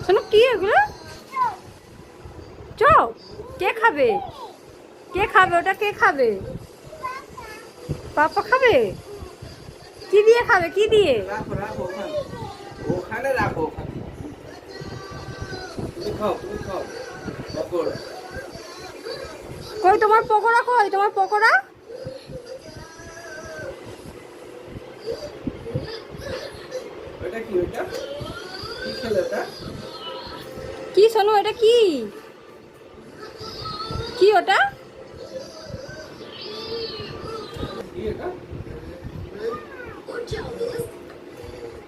শোনো কি এগুলো? চপ? কে খাবে? কে খাবে ওটা? কে খাবে? পাপা খাবে? কি দিয়ে খাবে? কি দিয়ে? রাখো রাখো ওখানে রাখো, ওখানে তুমি খাও, তুমি খাও পকোড়া। কই তোমার পকোড়া? কই তোমার পকোড়া? ওটা কি? ওটা কি খেলে? ওটা কি শোনো এটা কি? কি ওটা? কি? এটা